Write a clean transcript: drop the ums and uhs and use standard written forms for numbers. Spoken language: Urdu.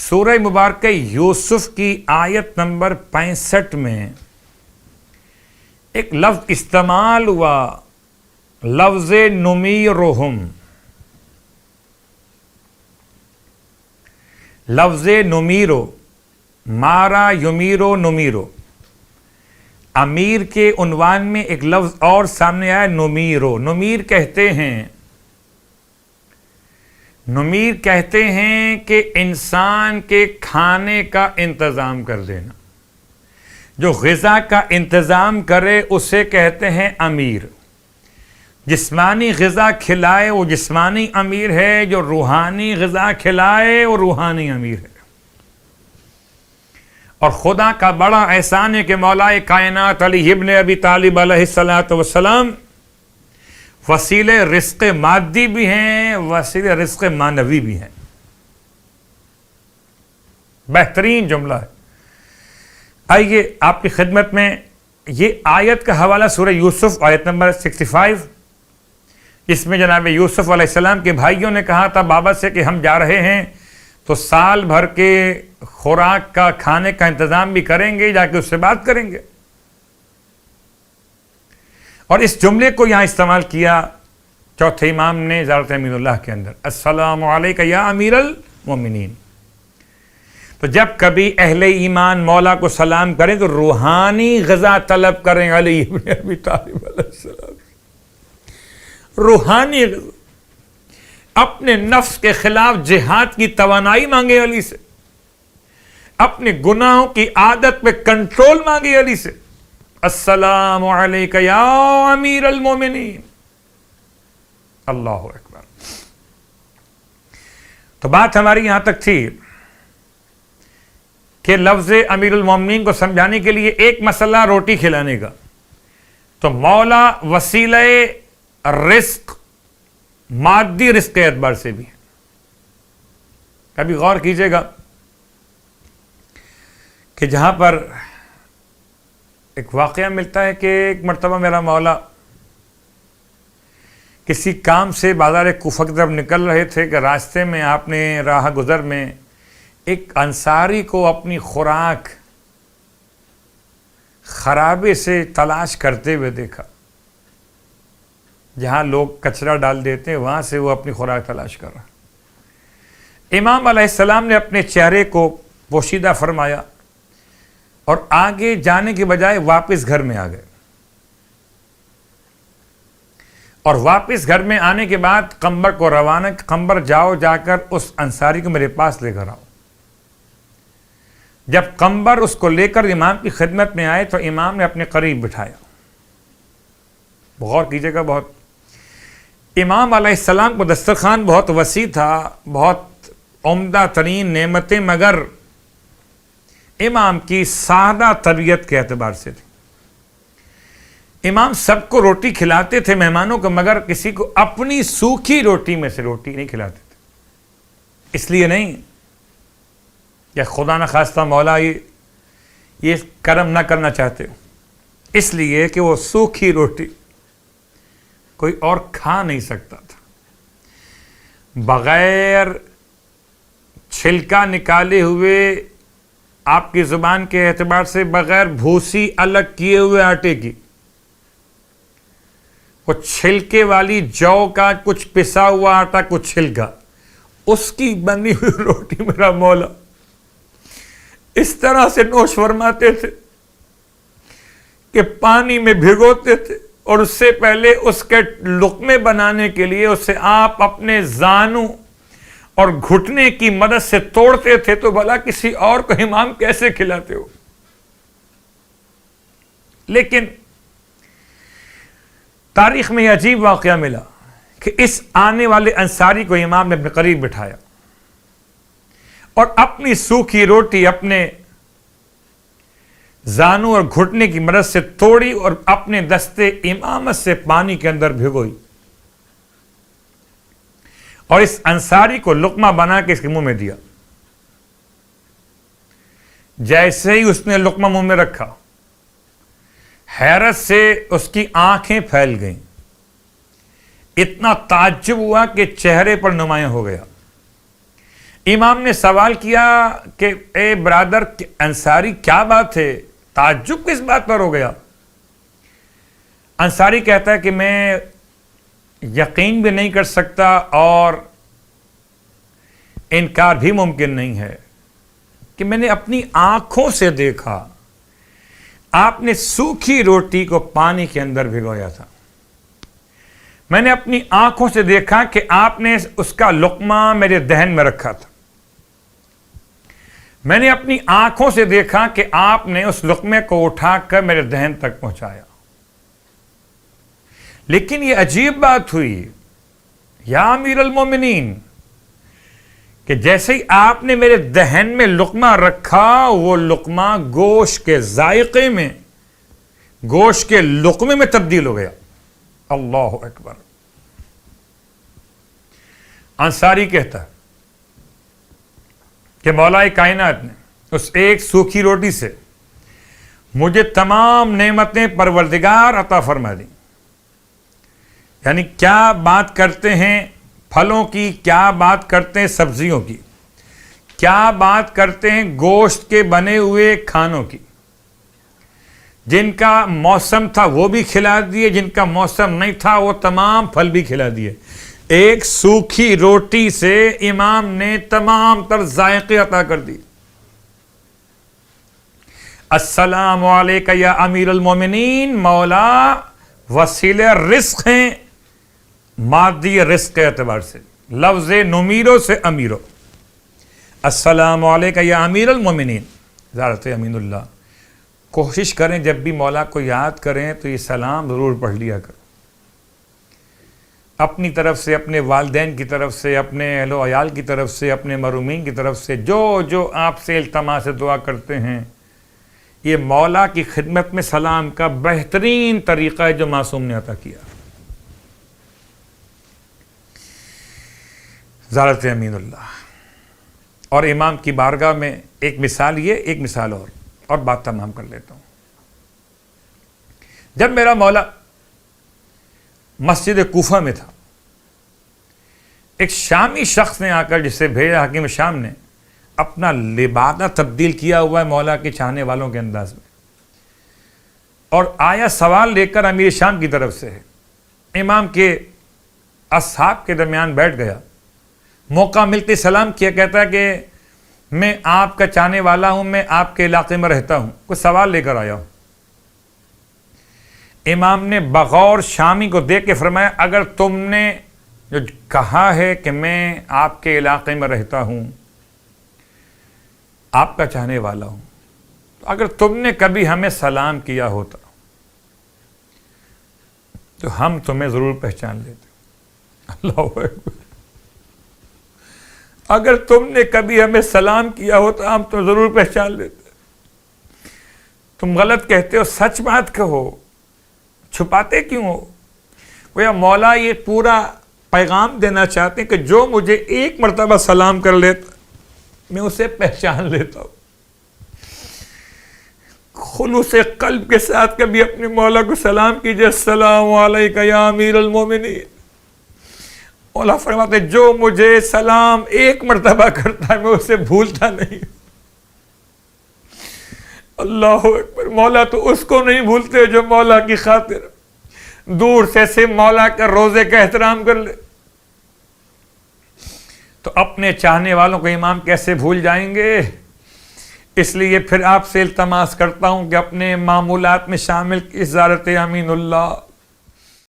سورہ مبارکہ یوسف کی آیت نمبر 65 میں ایک لفظ استعمال ہوا، لفظ نمیرہم۔ لفظ نمیرو، مارا یمیرو نمیرو، امیر کے عنوان میں ایک لفظ اور سامنے آیا نمیرو۔ نمیر کہتے ہیں کہ انسان کے کھانے کا انتظام کر دینا، جو غذا کا انتظام کرے اسے کہتے ہیں امیر۔ جسمانی غذا کھلائے وہ جسمانی امیر ہے، جو روحانی غذا کھلائے وہ روحانی امیر ہے۔ اور خدا کا بڑا احسان ہے کہ مولا کائنات علی ابن ابی طالب علیہ السلام وسیلے رزق مادی بھی ہیں، وسیلے رزق معنوی بھی ہیں۔ بہترین جملہ ہے۔ آئیے آپ کی خدمت میں یہ آیت کا حوالہ سورہ یوسف آیت نمبر 65، اس میں جناب یوسف علیہ السلام کے بھائیوں نے کہا تھا بابا سے کہ ہم جا رہے ہیں تو سال بھر کے خوراک کا کھانے کا انتظام بھی کریں گے، جا کے اس سے بات کریں گے۔ اور اس جملے کو یہاں استعمال کیا چوتھے امام نے زیارت امین اللہ کے اندر، السلام علیکہ یا امیر المومنین۔ تو جب کبھی اہل ایمان مولا کو سلام کریں تو روحانی غذا طلب کریں علی ابن ابی طالب علیہ السلام، روحانی غذا، اپنے نفس کے خلاف جہاد کی توانائی مانگے علی سے، اپنے گناہوں کی عادت پہ کنٹرول مانگے علی سے، السلام علیکہ یا امیر المومنین۔ اللہ اکبر۔ تو بات ہماری یہاں تک تھی کہ لفظ امیر المومنین کو سمجھانے کے لیے ایک مسئلہ روٹی کھلانے کا، تو مولا وسیلہ رزق مادی رزق کے اعتبار سے بھی ہے۔ کبھی غور کیجئے گا کہ جہاں پر ایک واقعہ ملتا ہے کہ ایک مرتبہ میرا مولا کسی کام سے بازار کوفہ کی طرف نکل رہے تھے کہ راستے میں آپ نے راہ گزر میں ایک انصاری کو اپنی خوراک خرابے سے تلاش کرتے ہوئے دیکھا۔ جہاں لوگ کچرا ڈال دیتے ہیں وہاں سے وہ اپنی خوراک تلاش کر رہا۔ امام علیہ السلام نے اپنے چہرے کو پوشیدہ فرمایا اور آگے جانے کے بجائے واپس گھر میں آ گئے، اور واپس گھر میں آنے کے بعد قمبر کو روانہ، قمبر جاؤ جا کر اس انصاری کو میرے پاس لے کر آؤ۔ جب قمبر اس کو لے کر امام کی خدمت میں آئے تو امام نے اپنے قریب بٹھایا۔ غور کیجئے گا بہت، امام علیہ السلام کو دسترخوان بہت وسیع تھا، بہت عمدہ ترین نعمتیں، مگر امام کی سادہ طبیعت کے اعتبار سے تھی۔ امام سب کو روٹی کھلاتے تھے مہمانوں کو، مگر کسی کو اپنی سوکھی روٹی میں سے روٹی نہیں کھلاتے تھے۔ اس لیے نہیں کہ خدا نہ خواستہ مولا یہ کرم نہ کرنا چاہتے ہو، اس لیے کہ وہ سوکھی روٹی کوئی اور کھا نہیں سکتا تھا۔ بغیر چھلکا نکالے ہوئے، آپ کی زبان کے اعتبار سے بغیر بھوسی الگ کیے ہوئے آٹے کی، وہ چھلکے والی جو کا کچھ پسا ہوا آٹا، کچھ چھلکا، اس کی بنی ہوئی روٹی میرا مولا اس طرح سے نوش فرماتے تھے کہ پانی میں بھگوتے تھے، اور اس سے پہلے اس کے لقمے بنانے کے لیے اسے آپ اپنے زانوں اور گھٹنے کی مدد سے توڑتے تھے، تو بھلا کسی اور کو امام کیسے کھلاتے ہو؟ لیکن تاریخ میں یہ عجیب واقعہ ملا کہ اس آنے والے انصاری کو امام نے اپنے قریب بٹھایا اور اپنی سوکھی روٹی اپنے زانوں اور گھٹنے کی مدد سے توڑی اور اپنے دستے امامت سے پانی کے اندر بھگوئی، اور اس انصاری کو لقمہ بنا کے اس کے منہ میں دیا۔ جیسے ہی اس نے لقمہ منہ میں رکھا، حیرت سے اس کی آنکھیں پھیل گئیں، اتنا تعجب ہوا کہ چہرے پر نمایاں ہو گیا۔ امام نے سوال کیا کہ اے برادر انصاری کیا بات ہے، تعجب کس بات پر ہو گیا؟ انصاری کہتا ہے کہ میں یقین بھی نہیں کر سکتا اور انکار بھی ممکن نہیں ہے کہ میں نے اپنی آنکھوں سے دیکھا آپ نے سوکھی روٹی کو پانی کے اندر بھگویا تھا. میں نے اپنی آنکھوں سے دیکھا کہ آپ نے اس کا لقمہ میرے دہن میں رکھا تھا. میں نے اپنی آنکھوں سے دیکھا کہ آپ نے اس لقمے کو اٹھا کر میرے دہن تک پہنچایا. لیکن یہ عجیب بات ہوئی یا امیر المومنین کہ جیسے ہی آپ نے میرے دہن میں لقمہ رکھا وہ لقمہ گوشت کے ذائقے میں، گوشت کے لقمے میں تبدیل ہو گیا. اللہ اکبر. انصاری کہتا کہ مولا کائنات نے اس ایک سوکھی روٹی سے مجھے تمام نعمتیں پروردگار عطا فرما دیں. یعنی کیا بات کرتے ہیں پھلوں کی، کیا بات کرتے ہیں سبزیوں کی، کیا بات کرتے ہیں گوشت کے بنے ہوئے کھانوں کی. جن کا موسم تھا وہ بھی کھلا دیے، جن کا موسم نہیں تھا وہ تمام پھل بھی کھلا دیے. ایک سوکھی روٹی سے امام نے تمام تر ذائقے عطا کر دی. السلام علیکہ یا امیر المومنین، مولا وسیلہ رزق ہیں مادی رزق کے اعتبار سے، لفظ نمیرو سے امیرو. السلام علیکہ یا امیر المومنین، حضرت امین اللہ. کوشش کریں جب بھی مولا کو یاد کریں تو یہ سلام ضرور پڑھ لیا کریں. اپنی طرف سے، اپنے والدین کی طرف سے، اپنے اہل و عیال کی طرف سے، اپنے مرحومین کی طرف سے جو آپ سے التماس سے دعا کرتے ہیں، یہ مولا کی خدمت میں سلام کا بہترین طریقہ ہے جو معصوم نے عطا کیا. حضرت امین اللہ. اور امام کی بارگاہ میں ایک مثال یہ، ایک مثال اور بات تمام کر لیتا ہوں. جب میرا مولا مسجد کوفہ میں تھا، ایک شامی شخص نے آ کر، جسے بھیجا حکیم شام نے، اپنا لبادہ تبدیل کیا ہوا ہے مولا کے چاہنے والوں کے انداز میں، اور آیا سوال لے کر امیر شام کی طرف سے ہے. امام کے اصحاب کے درمیان بیٹھ گیا، موقع ملتے سلام کیا، کہتا ہے کہ میں آپ کا چاہنے والا ہوں، میں آپ کے علاقے میں رہتا ہوں، کوئی سوال لے کر آیا ہوں. امام نے بغور شامی کو دیکھ کے فرمایا اگر تم نے جو کہا ہے کہ میں آپ کے علاقے میں رہتا ہوں، آپ کا چاہنے والا ہوں، تو اگر تم نے کبھی ہمیں سلام کیا ہوتا تو ہم تمہیں ضرور پہچان لیتے. اللہ اکبر. اگر تم نے کبھی ہمیں سلام کیا ہوتا ہم تو ضرور پہچان لیتے. تم غلط کہتے ہو، سچ بات کہو، چھپاتے کیوں ہو؟ گویا مولا یہ پورا پیغام دینا چاہتے ہیں کہ جو مجھے ایک مرتبہ سلام کر لیتا میں اسے پہچان لیتا ہوں. خلوص قلب کے ساتھ کبھی اپنے مولا کو سلام کیجئے، السلام علیکہ یا امیر المومنین. مولا فرماتے جو مجھے سلام ایک مرتبہ کرتا ہے میں اسے بھولتا نہیں. اللہ اکبر. مولا تو اس کو نہیں بھولتے جو مولا کی خاطر دور سے مولا کے روزے کا احترام کر لے. تو اپنے چاہنے والوں کو امام کیسے بھول جائیں گے؟ اس لیے پھر آپ سے التماس کرتا ہوں کہ اپنے معمولات میں شامل اس زیارت امین اللہ.